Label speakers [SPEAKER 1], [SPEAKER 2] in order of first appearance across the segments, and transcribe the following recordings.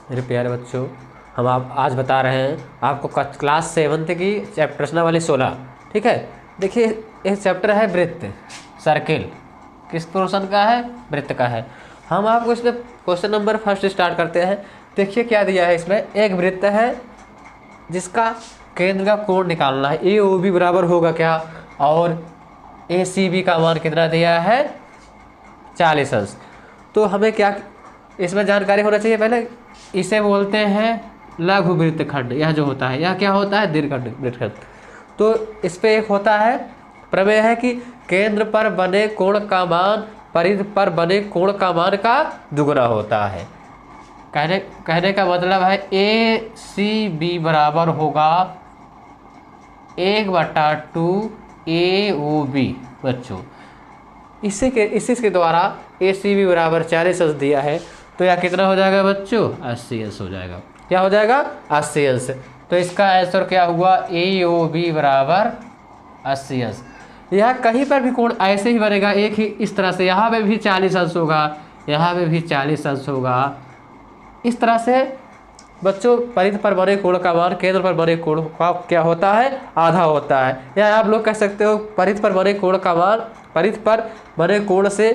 [SPEAKER 1] मेरे प्यारे बच्चों, हम आप आज बता रहे हैं आपको क्लास 7th की चैप्टर प्रश्नावली 16। ठीक है, देखिए एक चैप्टर है वृत्त, सर्किल। किस पोर्शन का है? वृत्त का है। हम आपको इसमें क्वेश्चन नंबर फर्स्ट स्टार्ट करते हैं। देखिए क्या दिया है इसमें। एक वृत्त है जिसका केंद्र का कोण निकालना है। ए ओ बी बराबर होगा क्या, और ए सी बी का मान कितना दिया है? 40 अंश। तो हमें क्या इसमें जानकारी होना चाहिए। पहले इसे बोलते हैं लघु वृत्तखंड। यह जो होता है यह क्या होता है? दीर्घखंड वृत्तखंड। तो इस पे एक होता है प्रमेय है कि केंद्र पर बने कोण का मान परिधि पर बने कोण का मान का दुगना होता है। कहने का मतलब है ए सी बी बराबर होगा 1/2 ए ओ बी। बच्चों इसी के द्वारा ए सी बी बराबर 40 अंश दिया है। तो यह कितना हो जाएगा बच्चों? 80 अंश हो जाएगा। क्या हो जाएगा? 80 अंश। तो इसका आंसर क्या हुआ? ए ओ बी बराबर 80 अंश। यह कहीं पर भी कोण ऐसे ही बनेगा, एक ही इस तरह से। यहाँ पे भी 40 अंश होगा, यहाँ पे भी 40 अंश होगा। इस तरह से बच्चों परिधि पर बने कोण का मान केंद्र पर बने कोण का क्या होता है? आधा होता है। या आप लोग कह सकते हो परिधि पर बने कोण का मान परिधि पर बने कोण से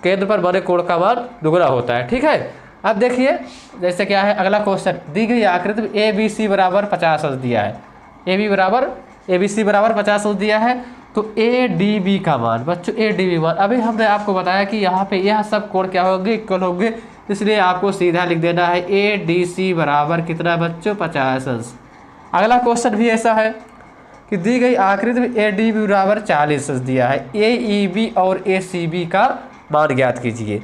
[SPEAKER 1] केंद्र पर बने कोण का मान दुगना होता है। ठीक है, अब देखिए जैसे क्या है अगला क्वेश्चन। दी गई आकृति में ए बी सी बराबर 50 अंश दिया है। ए बी सी बराबर 50 अंश दिया है। तो ए डी बी का मान बच्चों, ए डी बी मान अभी हमने आपको बताया कि यहाँ पे यह सब कोण क्या होंगे? इक्वल होंगे। इसलिए आपको सीधा लिख देना है ए डी सी बराबर कितना बच्चों? 50 अंश। अगला क्वेश्चन भी ऐसा है कि दी गई आकृति में ए डी बी बराबर 40 अंश दिया है। ए ई बी और ए सी बी का मान ज्ञात कीजिए।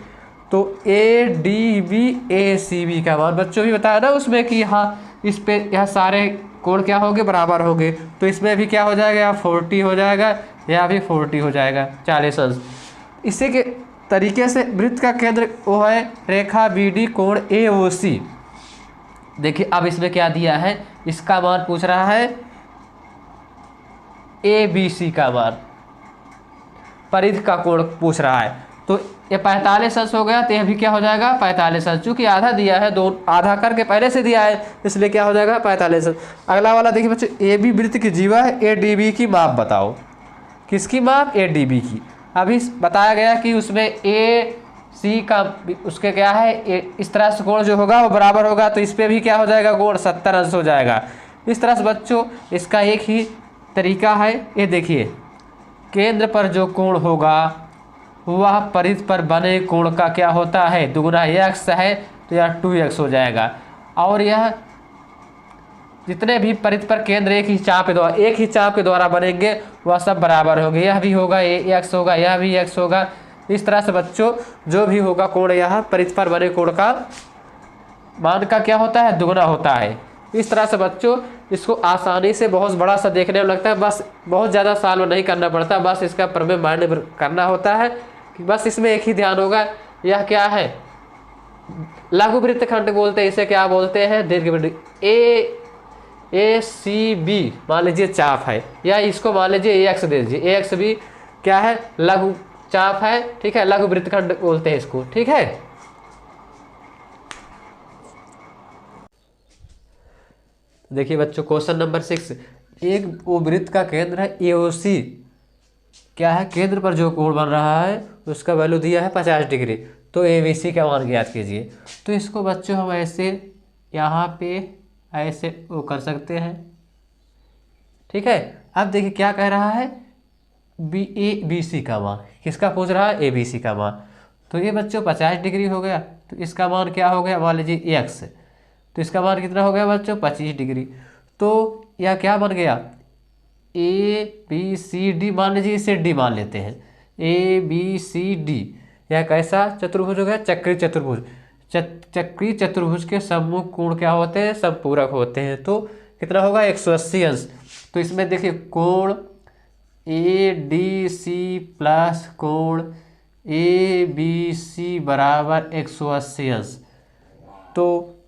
[SPEAKER 1] तो A D B A C B का मान बच्चों भी बताया ना उसमें कि यहाँ इस पे यह सारे कोण क्या होंगे? बराबर होंगे। तो इसमें भी क्या हो जाएगा? या 40 हो जाएगा, या भी 40 हो जाएगा, 40 अंश। इसी के तरीके से वृत्त का केंद्र वो है रेखा बी डी कोण ए ओ सी। देखिए अब इसमें क्या दिया है, इसका मान पूछ रहा है ए बी सी का मान, परिधि का कोण पूछ रहा है। तो ये 45 अंश हो गया। तो यह भी क्या हो जाएगा? 45 अंश। चूंकि आधा दिया है, दो आधा करके पहले से दिया है, इसलिए क्या हो जाएगा? 45 अंश। अगला वाला देखिए बच्चों, ए बी वृत्त की जीवा है, ए डी बी की माप बताओ। किसकी माप? ए डी बी की। अभी बताया गया कि उसमें ए सी का उसके क्या है इस तरह से कोण जो होगा वो बराबर होगा। तो इस पर भी क्या हो जाएगा? कोण 70 अंश हो जाएगा। इस तरह से बच्चों इसका एक ही तरीका है। ये देखिए केंद्र पर जो कोण होगा वह परिधि पर बने कोण का क्या होता है? दुगुना। x है तो यह 2x हो जाएगा। और यह जितने भी परिधि पर केंद्र एक ही चाप के द्वारा बनेंगे वह सब बराबर होंगे। यह भी होगा x होगा, यह भी x होगा। इस तरह से बच्चों जो भी होगा कोण यह परिधि पर बने कोण का मान का क्या होता है? दुगुना होता है। इस तरह से बच्चों इसको आसानी से बहुत बड़ा सा देखने में लगता है, बस बहुत ज़्यादा साल में नहीं करना पड़ता, बस इसका प्रमेय माइंड करना होता है कि बस इसमें एक ही ध्यान होगा। यह क्या है? लघु वृत्तखंड बोलते हैं इसे। क्या बोलते हैं? दीर्घवृत्त। ए सी बी मान लीजिए चाप है, या इसको मान लीजिए ए एक्स दे दीजिए। ए एक्स भी क्या है? लघु चाप है। ठीक है, लघु वृत्तखंड बोलते हैं इसको। ठीक है, देखिए बच्चों क्वेश्चन नंबर 6। एक वो वृत्त का केंद्र है ए ओ सी। क्या है? केंद्र पर जो कोण बन रहा है उसका वैल्यू दिया है 50 डिग्री। तो ए बी सी का मान ज्ञात कीजिए। तो इसको बच्चों हम ऐसे यहाँ पे ऐसे वो कर सकते हैं। ठीक है, अब देखिए क्या कह रहा है? ए बी सी का मान। किसका पूछ रहा है? ए बी सी का मान। तो ये बच्चों 50 डिग्री हो गया। तो इसका मान क्या हो गया? मान लीजिए एक्स। तो इसका मान कितना हो गया बच्चों? 25 डिग्री। तो यह क्या बन गया? ए बी सी डी मान लीजिए, इसे डी मान लेते हैं। ए बी सी डी यह कैसा चतुर्भुज हो गया? चक्री चतुर्भुज। चक्री चतुर्भुज के सम्मुख कोण क्या होते हैं? समपूरक होते हैं। तो कितना होगा? 180 अंश। तो इसमें देखिए कोण ए डी सी प्लस कोण ए बी सी बराबर 180 अंश। तो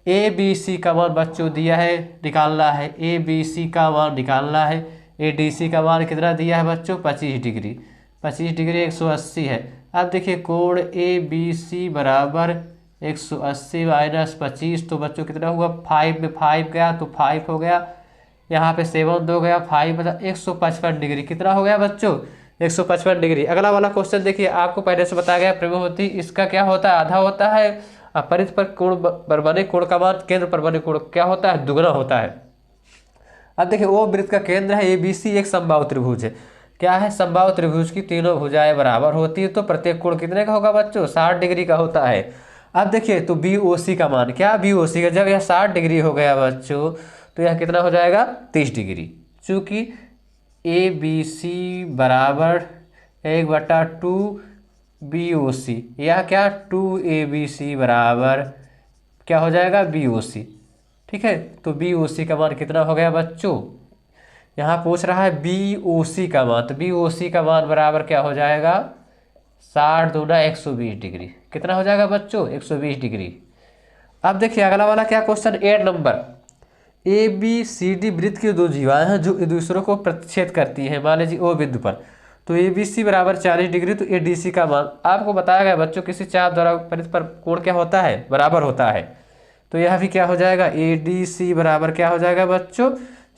[SPEAKER 1] ए बी सी का मान बच्चों दिया है, निकालना है। ए बी सी का मान निकालना है। ए डी सी का मान कितना दिया है बच्चों? 25 डिग्री। 25 डिग्री 180 है। अब देखिए कोण ए बी सी बराबर 180 माइनस 25, तो बच्चों कितना हुआ 5 में 5 गया तो 5 हो गया, यहाँ पे 7 2 गया 5, मतलब 155 डिग्री। कितना हो गया बच्चों 155 डिग्री। अगला वाला क्वेश्चन देखिए, आपको पहले से बताया गया प्रेमवती, इसका क्या होता है आधा होता है, परिध पर कोण पर बने कोण का मान केंद्र पर बने कोण क्या होता है दुगना होता है। अब देखिए वो वृत्त का केंद्र है ABC, एक समबाहु त्रिभुज है। क्या है समबाहु त्रिभुज की तीनों भुजाएं बराबर होती है, तो प्रत्येक कोण कितने का होगा बच्चों 60 डिग्री का होता है। अब देखिए तो BOC का मान क्या, BOC का जब यह 60 डिग्री हो गया बच्चों तो यह कितना हो जाएगा 30 डिग्री, चूँकि ABC बराबर 1/2 BOC, या क्या 2ABC बराबर क्या हो जाएगा BOC। ठीक है, तो BOC का मान कितना हो गया बच्चों, यहाँ पूछ रहा है BOC का मान, तो BOC का मान बराबर क्या हो जाएगा 60 दूना 120 डिग्री। कितना हो जाएगा बच्चों 120 डिग्री। अब देखिए अगला वाला क्या क्वेश्चन 8 नंबर, ABCD वृत्त की दो जीवाएं हैं जो एक दूसरे को प्रतिच्छेद करती हैं, मान लीजिए O बिंदु पर, तो ABC बराबर 40 डिग्री, तो ADC का मान आपको बताया गया बच्चों किसी चाप द्वारा परिध पर कोण क्या होता है बराबर होता है, तो यह भी क्या हो जाएगा ADC बराबर क्या हो जाएगा बच्चों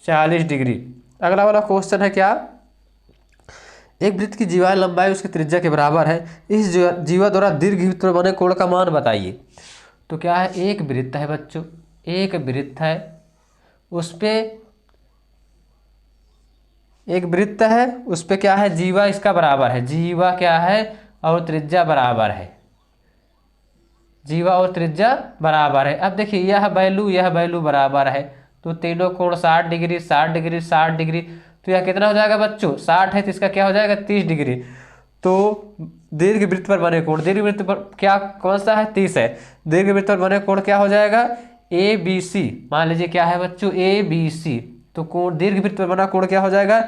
[SPEAKER 1] 40 डिग्री। अगला वाला क्वेश्चन है क्या, एक वृत्त की जीवा लंबाई उसकी त्रिज्या के बराबर है, इस जीवा द्वारा दीर्घवृत्त पर बने कोण का मान बताइए। तो क्या है एक वृत्त है बच्चों, एक वृत्त है उस पे एक वृत्त है उस पे क्या है जीवा इसका बराबर है, जीवा क्या है और त्रिज्या बराबर है, जीवा और त्रिज्या बराबर है। अब देखिए यह वैल्यू बराबर है, तो तीनों कोण 60 डिग्री 60 डिग्री 60 डिग्री, तो यह कितना हो जाएगा बच्चों 60 है तो इसका क्या हो जाएगा 30 डिग्री। तो दीर्घवृत्त पर बने कोण, दीर्घवृत्त पर क्या कौन सा है 30 है, दीर्घवृत्त पर बने कोण क्या हो जाएगा ABC, मान लीजिए क्या है बच्चों ABC, तो कोण दीर्घवृत्त पर बना कोण क्या हो जाएगा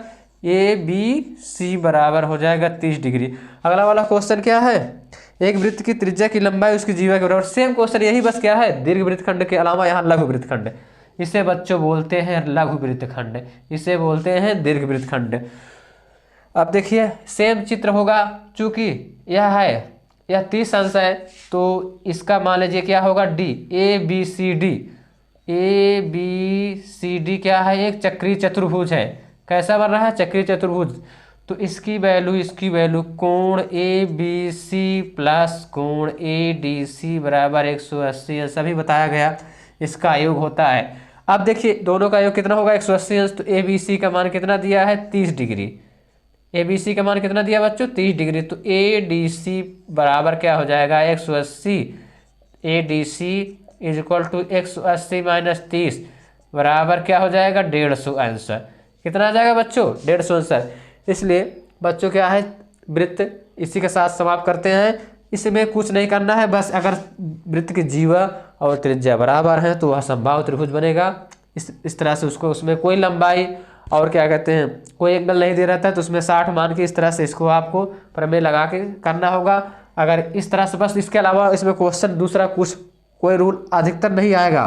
[SPEAKER 1] ABC बराबर हो जाएगा 30 डिग्री। अगला वाला क्वेश्चन क्या है, एक वृत्त की त्रिज्या की लंबाई उसकी जीवा के बराबर, सेम क्वेश्चन यही बस क्या है दीर्घ वृत्तखंड के अलावा यहाँ लघु वृत्तखंड, इसे बच्चों बोलते हैं लघु वृत्तखंड, इसे बोलते हैं दीर्घ वृत्तखंड। अब देखिए सेम चित्र होगा, चूंकि यह 30 अंश है तो इसका मान लीजिए क्या होगा D, ABCD क्या है एक चक्रीय चतुर्भुज है, कैसा बन रहा है चक्रीय चतुर्भुज, तो इसकी वैल्यू कोण ABC प्लस कोण ADC बराबर 180 अंश अभी बताया गया, इसका योग होता है। अब देखिए दोनों का योग कितना होगा 180 अंश, तो ABC का मान कितना दिया है 30 डिग्री, ABC का मान कितना दिया बच्चों 30 डिग्री, तो ADC बराबर क्या हो जाएगा 180, ADC is equal to 180 minus 30 बराबर क्या हो जाएगा 150 अंश। कितना आ जाएगा बच्चों 150 अंश। इसलिए बच्चों क्या है वृत्त इसी के साथ समाप्त करते हैं, इसमें कुछ नहीं करना है, बस अगर वृत्त की जीवा और त्रिज्या बराबर है तो वह समबाहु त्रिभुज बनेगा। इस तरह से उसको उसमें कोई लंबाई और क्या कहते हैं कोई एंगल नहीं दे रहता है, तो उसमें 60 मान के इस तरह से इसको आपको प्रमेय लगा के करना होगा। अगर इस तरह से बस इसके अलावा इसमें क्वेश्चन दूसरा कुछ कोई रूल अधिकतर नहीं आएगा।